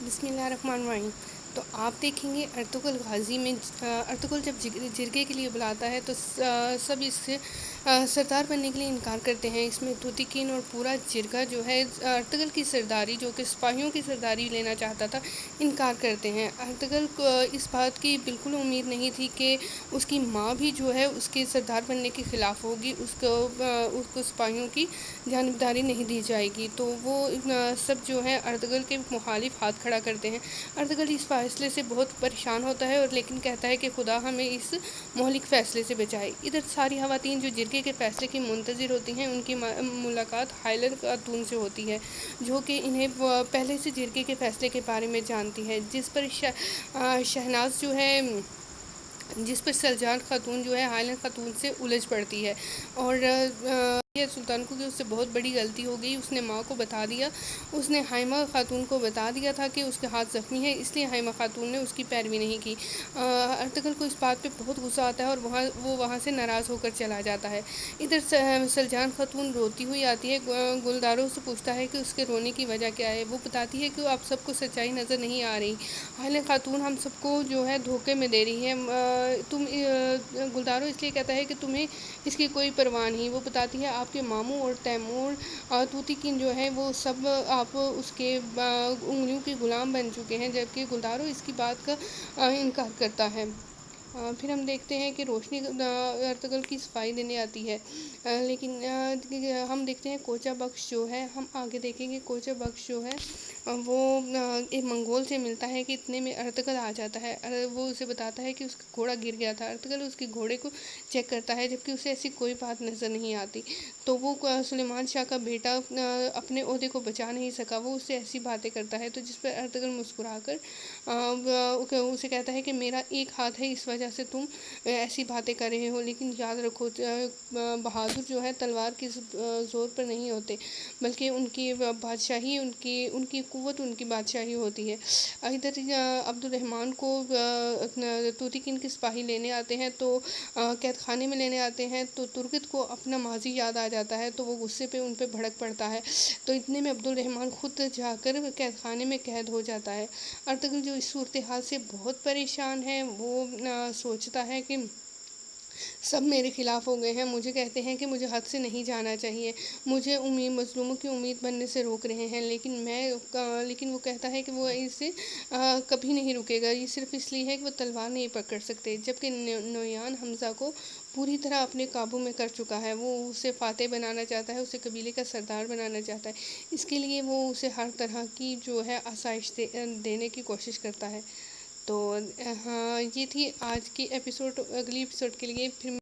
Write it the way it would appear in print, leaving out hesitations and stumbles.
बिस्मिल्लाहिर्रहमानिर्रहीम। तो आप देखेंगे अर्तुगरुल गाज़ी में अर्तुगरुल जब जिरगे के लिए बुलाता है तो सब इससे सरदार बनने के लिए इनकार करते हैं। इसमें तुर्तिकीन और पूरा जिरगा जो है अर्तुगरुल की सरदारी, जो कि सिपाहियों की सरदारी लेना चाहता था, इनकार करते हैं। अर्तुगरुल को इस बात की बिल्कुल उम्मीद नहीं थी कि उसकी माँ भी जो है उसके सरदार बनने के ख़िलाफ़ होगी, उसको सिपाहियों की जानिबदारी नहीं दी जाएगी। तो वो सब जो है अर्तुगरुल के मुखालिफ हाथ खड़ा करते हैं। अर्तुगरुल इस फ़ैसले से बहुत परेशान होता है और लेकिन कहता है कि खुदा हमें इस मौलिक फ़ैसले से बचाए। इधर सारी ख़वातीन जो जिरगे के फ़ैसले की मुंतज़िर होती हैं, उनकी मुलाकात हाइलर खातून से होती है, जो कि इन्हें पहले से जिरगे के फ़ैसले के बारे में जानती है, शहनाज जो है जिस पर सलजान खातून जो है हाइलर खातून से उलझ पड़ती है। और सुल्तान को कि उससे बहुत बड़ी गलती हो गई। उसने माँ को बता दिया, उसने हाइमा खातून को बता दिया था कि उसके हाथ ज़ख्मी है, इसलिए हाइमा खातून ने उसकी पैरवी नहीं की। अर्तुगरुल को इस बात पे बहुत गुस्सा आता है और वो वहाँ से नाराज़ होकर चला जाता है। इधर सलजान खातून रोती हुई आती है, गुलदारों से पूछता है कि उसके रोने की वजह क्या है। वो बताती है कि आप सबको सच्चाई नज़र नहीं आ रही, हाइला खातून हम सबको जो है धोखे में दे रही है। गुलदारों इसलिए कहता है कि तुम्हें इसकी कोई परवाह नहीं। वो बताती है आपके मामू और तैमूर तुर्तिकीन जो है वो सब आप उसके उंगलियों के ग़ुलाम बन चुके हैं, जबकि गुलदारों इसकी बात का इनकार करता है। फिर हम देखते हैं कि रोशनी अर्तुगरुल की सफाई देने आती है, लेकिन हम देखते हैं कोचा बख्श जो है, हम आगे देखेंगे कोचा बख्श जो है वो एक मंगोल से मिलता है कि इतने में अर्तुगरुल आ जाता है। वो उसे बताता है कि उसका घोड़ा गिर गया था। अर्तुगरुल उसके घोड़े को चेक करता है, जबकि उसे ऐसी कोई बात नज़र नहीं आती। तो वो सुलेमान शाह का बेटा अपने ओहदे को बचा नहीं सका, वो उससे ऐसी बातें करता है। तो जिस पर अर्तुगरुल मुस्कुराकर उसे कहता है कि मेरा एक हाथ है, इस वजह से तुम ऐसी बातें कर रहे हो, लेकिन याद रखो बहादुर जो है तलवार के ज़ोर पर नहीं होते, बल्कि उनकी बादशाही, उनकी क़ुव्वत उनकी बादशाही होती है। इधर अब्दुल रहमान को तुर्तिकीन के सिपाही लेने आते हैं, तो कैद खाने में लेने आते हैं, तो तुर्गत को अपना माजी याद आ जाता है, तो वो गुस्से पे उन पे भड़क पड़ता है। तो इतने में अब्दुल रहमान खुद जाकर कैद खाने में कैद हो जाता है। अर्तुगरुल जो इस सूरत हाल से बहुत परेशान है, वो सोचता है कि सब मेरे ख़िलाफ़ हो गए हैं, मुझे कहते हैं कि मुझे हद से नहीं जाना चाहिए, मुझे मज़लूमों की उम्मीद बनने से रोक रहे हैं, लेकिन वो कहता है कि वो इससे कभी नहीं रुकेगा। ये सिर्फ़ इसलिए है कि वो तलवार नहीं पकड़ सकते, जबकि नोयान हमज़ा को पूरी तरह अपने काबू में कर चुका है। वो उसे फ़ातेह बनाना चाहता है, उसे कबीले का सरदार बनाना चाहता है। इसके लिए वो उसे हर तरह की जो है आसाइश देने की कोशिश करता है। तो हाँ, ये थी आज की एपिसोड। अगली एपिसोड के लिए फिर